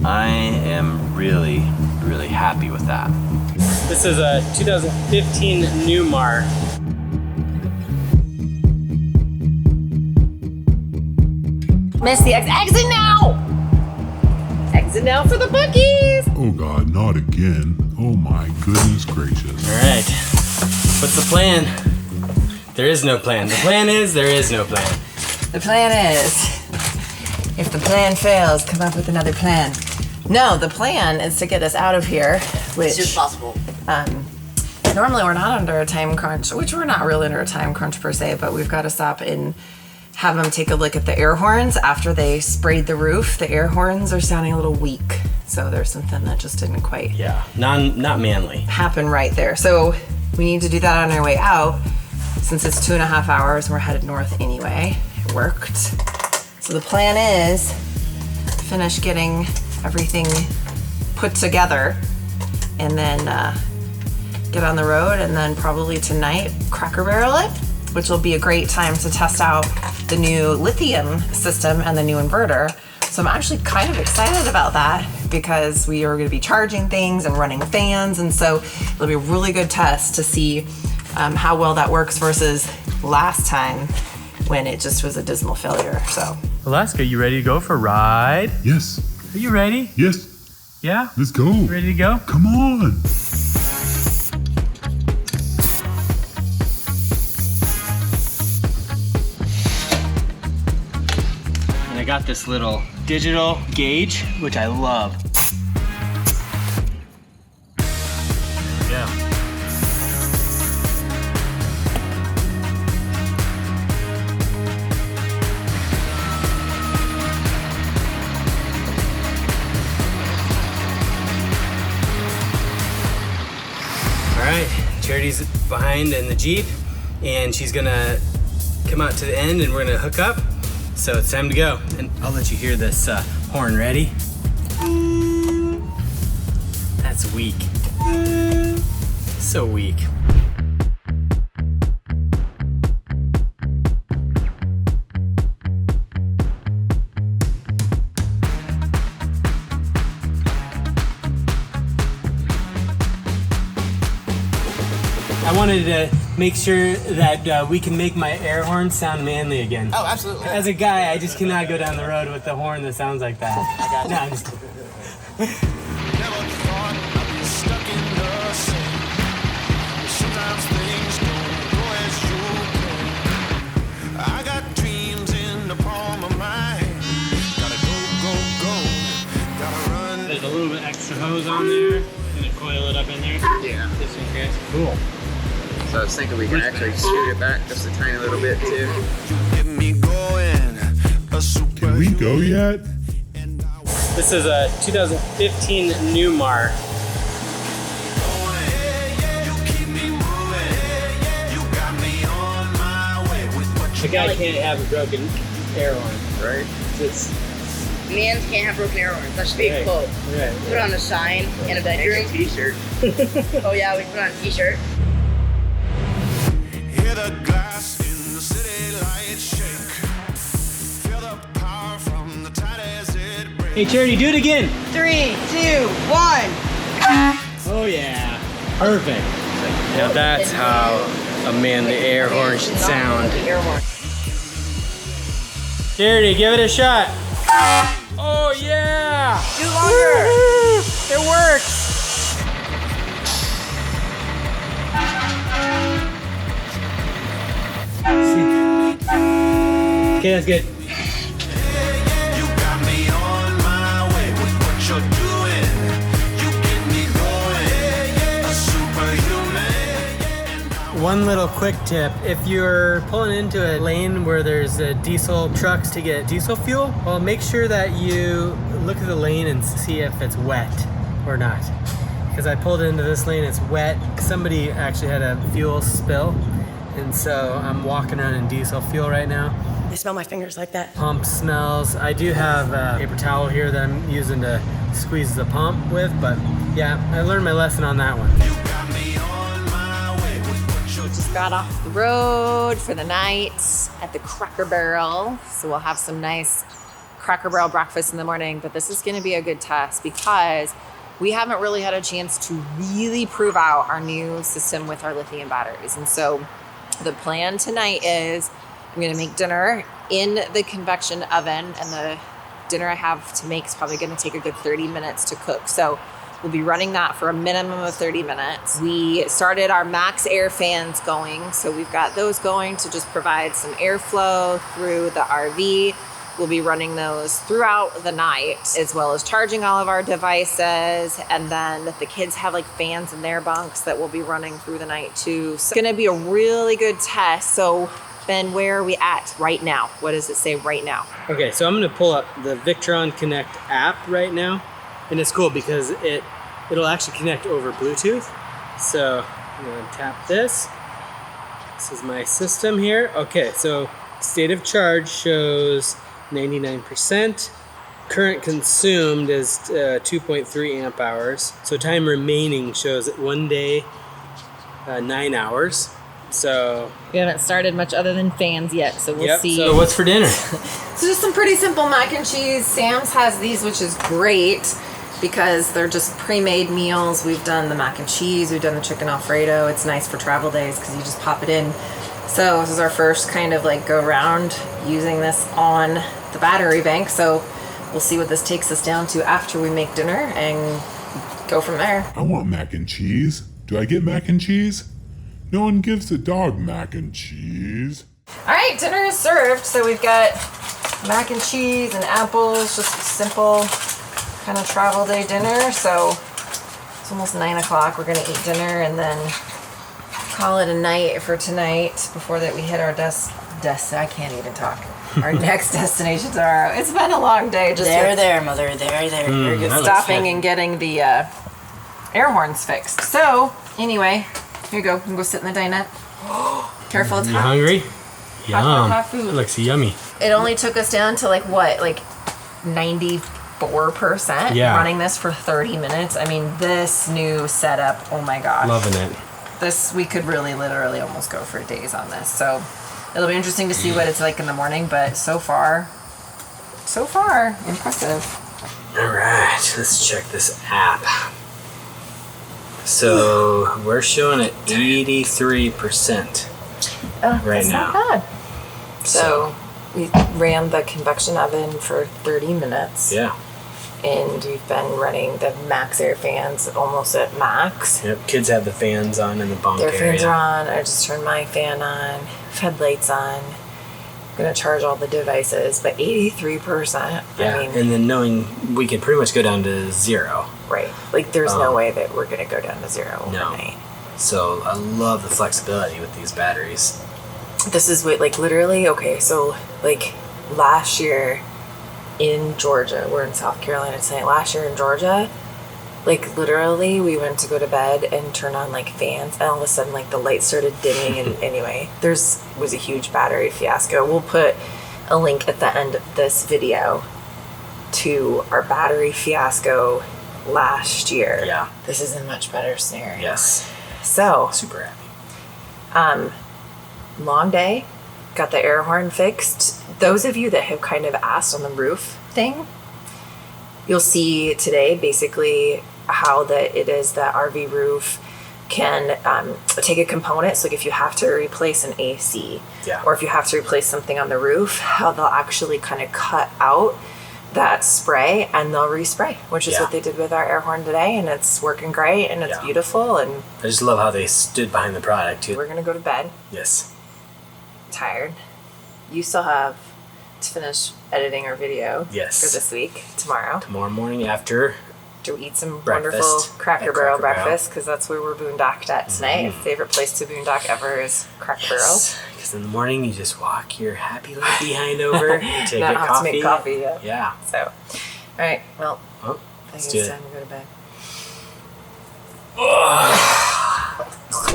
I am really happy with that. This is a 2015 Newmar. Miss the exit now! Exit now for the Buc-ees! Oh God, not again. Oh my goodness gracious. All right, what's the plan? There is no plan. The plan is, there is no plan. The plan is, if the plan fails, come up with another plan. No, the plan is to get us out of here, which... As soon as possible. Normally we're not under a time crunch, which we're not really under a time crunch per se, but we've got to stop and have them take a look at the air horns after they sprayed the roof. The air horns are sounding a little weak, so there's something that just didn't quite not manly happen right there. So we need to do that on our way out. Since it's 2.5 hours, we're headed north anyway. It worked. So the plan is finish getting everything put together and then get on the road, and then probably tonight Cracker Barrel it, which will be a great time to test out the new lithium system and the new inverter. So I'm actually kind of excited about that because we are going to be charging things and running fans, and so it'll be a really good test to see how well that works versus last time when it just was a dismal failure. So Alaska, you ready to go for a ride? Yes. Are you ready? Yes. Yeah? Let's go. Ready to go? Come on. And I got this little digital gauge, which I love. Yeah. All right, Charity's behind in the Jeep, and she's gonna come out to the end and we're gonna hook up. So it's time to go. And I'll let you hear this horn. Ready? That's weak. So weak. I wanted to make sure that we can make my air horn sound manly again. Oh, absolutely. As a guy, I just cannot go down the road with the horn that sounds like that. No, I'm just... Never thought I'd be stuck in the same. Sometimes things don't go as you plan. I got dreams in the palm of my hand. Gotta go. Gotta run. There's a little bit extra hose on there. Gonna coil it up in there. Yeah. Just in case. Cool. So I was thinking we can actually scoot it back just a tiny little bit too. Get me going. Can we go yet? This is a 2015 Newmar. The guy can't have a broken air horn. Right? It's Men can't have broken air horns. That's fake quote. Right. Put on a sign in a bedroom. T-shirt. Oh yeah, we put on a t-shirt. Hear the glass in the city lights shake. Feel the power from the tide as it breaks. Hey Charity, do it again. 3, 2, 1. Oh yeah. Perfect. Now that's how a manly air horn should sound. Air horn. Charity, give it a shot. Oh yeah! Do longer. It works. Okay, that's good. You got me on my way with what you're doing. You get me going. A superhuman. One little quick tip. If you're pulling into a lane where there's diesel trucks to get diesel fuel, well, make sure that you look at the lane and see if it's wet or not. Because I pulled into this lane, it's wet. Somebody actually had a fuel spill, and so I'm walking around in diesel fuel right now. I smell my fingers like that. Pump smells. I do have a paper towel here that I'm using to squeeze the pump with, but yeah, I learned my lesson on that one. You got me on my way with what you're just got off the road for the night at the Cracker Barrel. So we'll have some nice Cracker Barrel breakfast in the morning, but this is going to be a good test because we haven't really had a chance to really prove out our new system with our lithium batteries. And so the plan tonight is I'm going to make dinner in the convection oven, and the dinner I have to make is probably going to take a good 30 minutes to cook. So we'll be running that for a minimum of 30 minutes. We started our max air fans going. So we've got those going to just provide some airflow through the RV. We'll be running those throughout the night, as well as charging all of our devices. And then the kids have like fans in their bunks that will be running through the night too. So it's gonna be a really good test. So Ben, where are we at right now? What does it say right now? Okay, so I'm gonna pull up the Victron Connect app right now. And it's cool because it'll actually connect over Bluetooth. So I'm gonna tap this. This is my system here. Okay, so state of charge shows 99%. Current consumed is 2.3 amp hours. So time remaining shows 1 day, 9 hours. So We haven't started much other than fans yet, so we'll yep. see. So what's for dinner? So just some pretty simple mac and cheese. Sam's has these, which is great because they're just pre-made meals. We've done the mac and cheese, we've done the chicken Alfredo. It's nice for travel days because you just pop it in. So this is our first kind of like go round using this on the battery bank. So we'll see what this takes us down to after we make dinner and go from there. I want mac and cheese. Do I get mac and cheese? No one gives a dog mac and cheese. All right, dinner is served. So we've got mac and cheese and apples, just a simple kind of travel day dinner. So it's almost 9 o'clock. We're gonna eat dinner and then call it a night for tonight before that we hit our I can't even talk. Our next destination tomorrow. It's been a long day. Just There, mother. There. That looks stopping good. and getting the air horns fixed. So anyway, here you go. You can go sit in the dinette. Careful, it's You hot. hungry? Yum. hot food. That looks yummy. It only took us down to like 94% Yeah. running this for 30 minutes. I mean, this new setup, oh my gosh. Loving it. This, we could really literally almost go for days on this. So it'll be interesting to see what it's like in the morning, but so far, impressive. All right, let's check this app. So we're showing at 83% right That's now. not bad. So we ran the convection oven for 30 minutes. Yeah. And we've been running the max air fans almost at max. Yep. Kids have the fans on in the bunk Their area. fans are on. I just turned my fan on. Headlights on. I'm gonna charge all the devices, but 83%. Yeah. I mean, And then knowing we could pretty much go down to 0. right? Like, there's no way that we're gonna go down to 0 overnight. So I love the flexibility with these batteries. This is what, like, literally. Okay, so like last year in Georgia, we're in South Carolina tonight. Last year in Georgia, like literally, we went to go to bed and turn on like fans, and all of a sudden, like the lights started dimming. And anyway, was a huge battery fiasco. We'll put a link at the end of this video to our battery fiasco last year. Yeah. This is a much better scenario. Yes. So, Super happy. long day, got the air horn fixed. Those of you that have kind of asked on the roof thing, you'll see today basically how it is that RV roof can take a component. So like if you have to replace an AC, Yeah. or if you have to replace something on the roof, how they'll actually kind of cut out that spray and they'll respray, which is Yeah. what they did with our air horn today, and it's working great and it's Yeah. beautiful. And I just love how they stood behind the product too. we're gonna go to bed. Yes. Tired. You still have to finish editing our video Yes. for this week tomorrow Tomorrow morning after. to eat some Breakfast wonderful at Cracker Barrel Cracker Barrel. breakfast, because that's where we're boondocked at tonight. Favorite place to boondock ever is Cracker Because in the morning you just walk your happy little behind over, you take Not a have coffee. to make coffee yet. Yeah. Barrel. So, all right, well, Oh, I let's think do it's it. time to go to bed.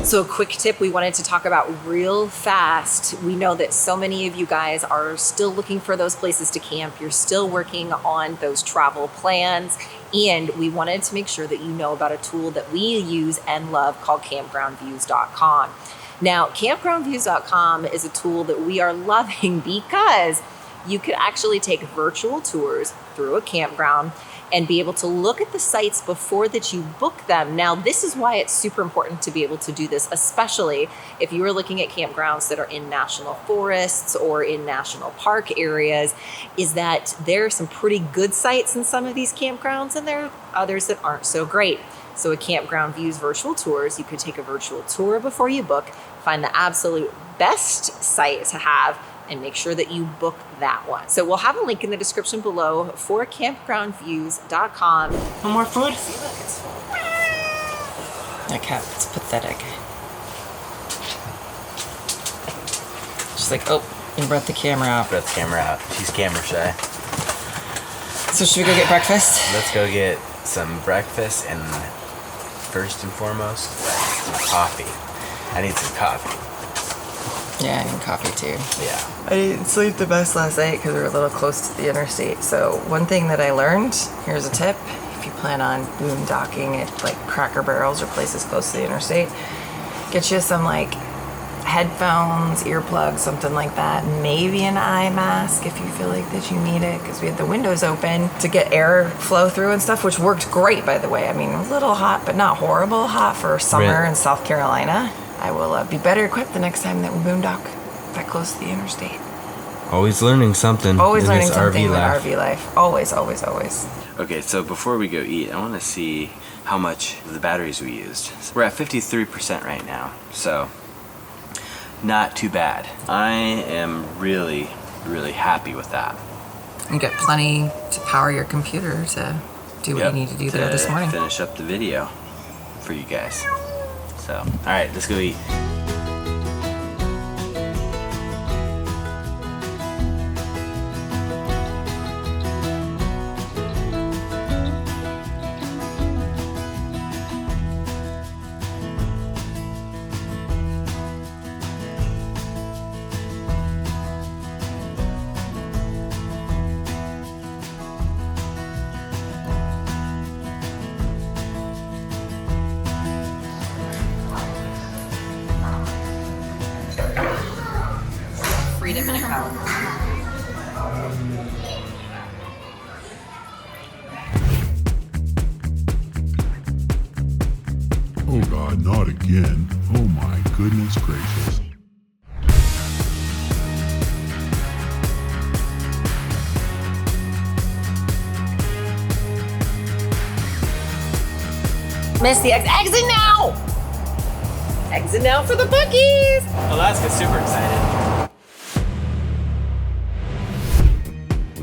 So a quick tip we wanted to talk about real fast. We know that so many of you guys are still looking for those places to camp. You're still working on those travel plans. And we wanted to make sure that you know about a tool that we use and love called campgroundviews.com. Now, campgroundviews.com is a tool that we are loving because you could actually take virtual tours through a campground and be able to look at the sites before that you book them. Now, this is why it's super important to be able to do this, especially if you are looking at campgrounds that are in national forests or in national park areas, is that there are some pretty good sites in some of these campgrounds and there are others that aren't so great. So a Campground Views virtual tours, you could take a virtual tour before you book, find the absolute best site to have, and make sure that you book that one. So we'll have a link in the description below for campgroundviews.com. One more food? That cat, it's pathetic. She's like, oh, you brought the camera out. Brought the camera out. She's camera shy. So should we go get breakfast? Let's go get some breakfast and first and foremost, some coffee. I need some coffee. Yeah, I need coffee too. Yeah. I didn't sleep the best last night because we were a little close to the interstate. So one thing that I learned, here's a tip. If you plan on boondocking at like Cracker Barrels or places close to the interstate, get you some like headphones, earplugs, something like that. Maybe an eye mask if you feel like that you need it, because we had the windows open to get air flow through and stuff, which worked great, by the way. I mean, a little hot, but not horrible hot for summer Really? in South Carolina. I will be better equipped the next time that we boondock that close to the interstate. Always learning something. Always in learning this something with life. RV life. Always, always, always. Okay, so before we go eat, I want to see how much of the batteries we used. We're at 53% right now, so not too bad. I am really, really happy with that. You get plenty to power your computer to do what you need to do there this morning. Finish up the video for you guys. So, all right, let's go eat. Freedom in a cup. Oh God, not again. Oh my goodness gracious. Miss the exit now! Exit now for the Buc-ee's! Alaska's super excited.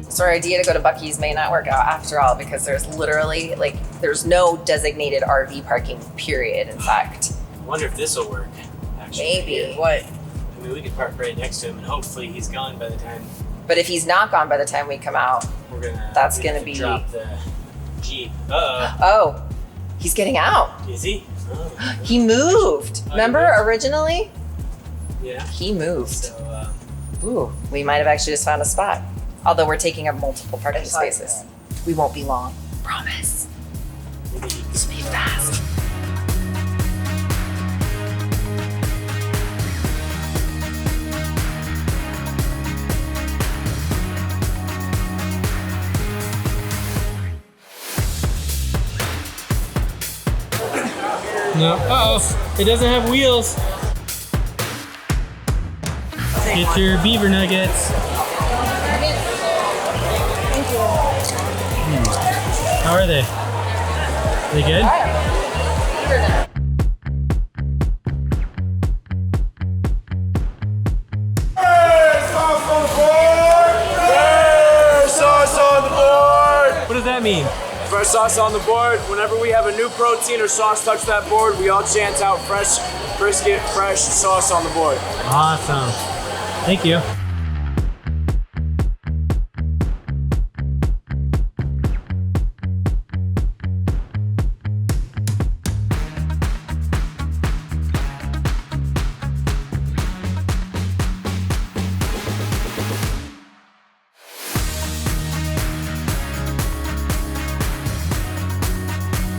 So our idea to go to Buc-ee's may not work out after all, because there's literally, like, there's no designated RV parking, period, in fact. I wonder if this will work, actually. Maybe. What? I mean, we could park right next to him and hopefully he's gone by the time But if he's not gone by the time we come out, we're gonna That's we're gonna have to be- drop the Jeep. Uh-oh. oh, he's getting out. Is he? Oh. He moved. he Remember moved? originally? Yeah. He moved. So, Ooh, we might have actually just found a spot. Although we're taking up multiple parking spaces. We won't be long. Promise. maybe he Just be fast. No. Uh-oh. It doesn't have wheels. Get your beaver nuggets. How are they? They good? Sauce on the board! What does that mean? Fresh sauce on the board. Whenever we have a new protein or sauce touch that board, we all chant out fresh brisket, fresh sauce on the board. Awesome. Thank you.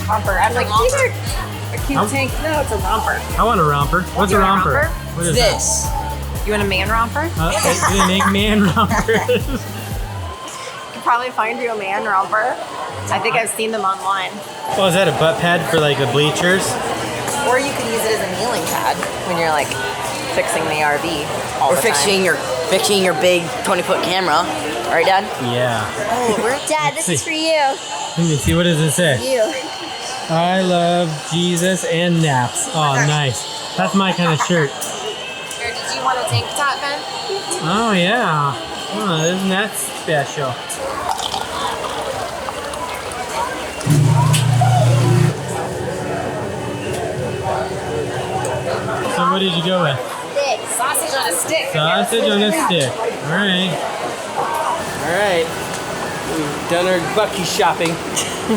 Romper. I'm like, these are a cute tank. No, it's a romper. I want a romper. What's You a want a romper? romper? What is This. You want a man romper? They make man rompers. You could probably find you a man romper. I think I've seen them online. Oh, is that a butt pad for like the bleachers? Or you could use it as a kneeling pad when you're like fixing the RV. Or fixing your big 20-foot camera. Right, Dad? Yeah. Oh, Dad, this is for you. Let me see, what does it say? You. I love Jesus and naps. Oh, nice. That's my kind of shirt. Here, did you want a tank top, Ben? Oh, yeah. Oh, isn't that special? So what did you go with? Sausage on a stick. Sausage on a stick. All right. All right. We've done our Buc-ee shopping.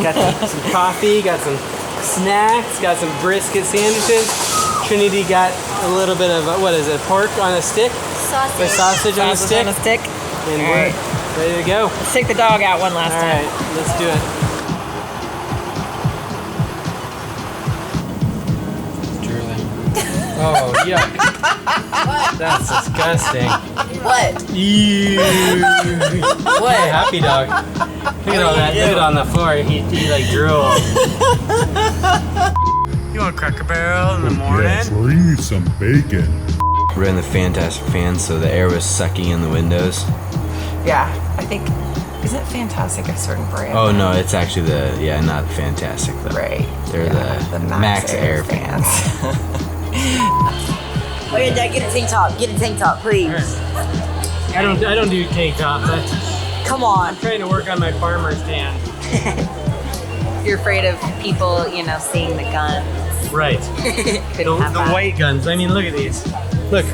Got some coffee, got some snacks, got some brisket sandwiches. Trinity got a little bit of, what is it, pork on a stick? Sausage. Or sausage on a stick. On a stick. And we're ready to go. Let's take the dog out one last All time. right, let's do it. Drooling. Oh, yuck. That's disgusting. What? Ew. What? Hey, happy dog. Look at all that. Look at it on the floor. He like drooled. You want Cracker Barrel in the morning? Yes, bring me some bacon. We're in the Fantastic fan, so the air was sucking in the windows. Yeah, I think, is it Fantastic a certain brand? Oh no, it's actually not Fantastic though. Right. They're the Max Air fans. Oh yeah, Dad, get a tank top. Get a tank top, please. I don't do tank tops. Come on. I'm trying to work on my farmer stand. You're afraid of people, seeing the gun. Right. Couldn't have The that. white guns. I mean, look at these. Look,